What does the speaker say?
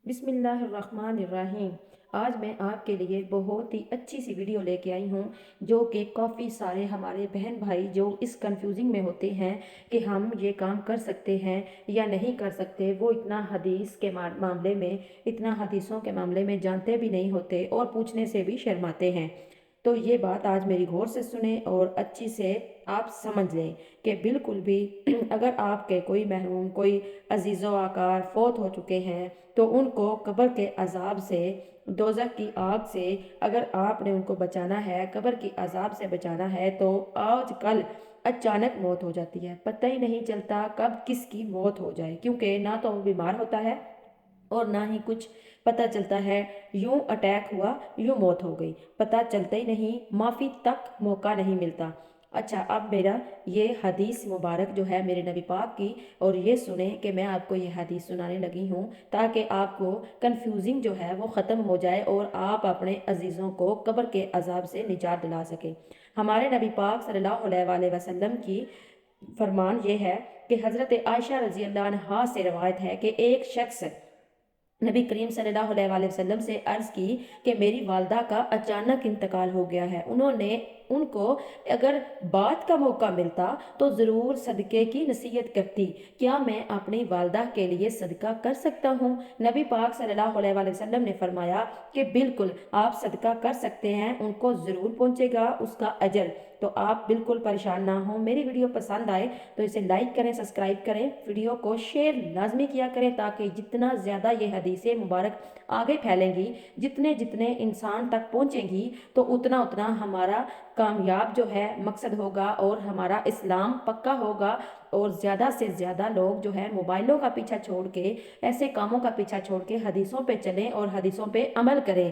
बिस्मिल्लाहिर्रहमानिर्रहीम। आज मैं आपके लिए बहुत ही अच्छी सी वीडियो लेके आई हूँ, जो कि काफ़ी सारे हमारे बहन भाई जो इस कंफ्यूजिंग में होते हैं कि हम ये काम कर सकते हैं या नहीं कर सकते। वो इतना हदीस के मामले में, इतना हदीसों के मामले में जानते भी नहीं होते और पूछने से भी शर्माते हैं। तो ये बात आज मेरी गौर से सुने और अच्छी से आप समझ लें कि बिल्कुल भी अगर आपके कोई महरूम, कोई अजीज़ो आकार फौत हो चुके हैं, तो उनको कब्र के अजाब से, दोज़ख की आग से अगर आपने उनको बचाना है, कब्र की अजाब से बचाना है, तो आज कल अचानक मौत हो जाती है। पता ही नहीं चलता कब किसकी मौत हो जाए, क्योंकि ना तो वो बीमार होता है और ना ही कुछ पता चलता है। यूं अटैक हुआ, यूं मौत हो गई, पता चलता ही नहीं, माफ़ी तक मौका नहीं मिलता। अच्छा, अब मेरा ये हदीस मुबारक जो है मेरे नबी पाक की, और ये सुने कि मैं आपको ये हदीस सुनाने लगी हूँ ताकि आपको कंफ्यूजिंग जो है वो ख़त्म हो जाए और आप अपने अजीज़ों को कब्र के अजाब से निजात दिला सकें। हमारे नबी पाक सल्लल्लाहु अलैहि वसल्लम की फरमान ये है कि हज़रत आयशा रज़ी अल्लाह अन्हा से रवायत है कि एक शख्स नबी करीम सल्लल्लाहु अलैहि वसल्लम से अर्ज़ की कि मेरी वालदा का अचानक इंतकाल हो गया है। उन्होंने उनको अगर बात का मौका मिलता तो ज़रूर सदक़े की नसीहत करती। क्या मैं अपनी वालदा के लिए सदका कर सकता हूँ? नबी पाक सल्लल्लाहु अलैहि वसल्लम ने फरमाया कि बिल्कुल आप सदका कर सकते हैं, उनको ज़रूर पहुँचेगा उसका अजर। तो आप बिल्कुल परेशान ना हो। मेरी वीडियो पसंद आए तो इसे लाइक करें, सब्सक्राइब करें, वीडियो को शेयर लाजमी किया करें, ताकि जितना ज़्यादा ये हदीसें मुबारक आगे फैलेंगी, जितने जितने इंसान तक पहुँचेंगी, तो उतना उतना हमारा कामयाब जो है मकसद होगा और हमारा इस्लाम पक्का होगा। और ज़्यादा से ज़्यादा लोग जो है मोबाइलों का पीछा छोड़ के, ऐसे कामों का पीछा छोड़ के हदीसों पे चलें और हदीसों पे अमल करें।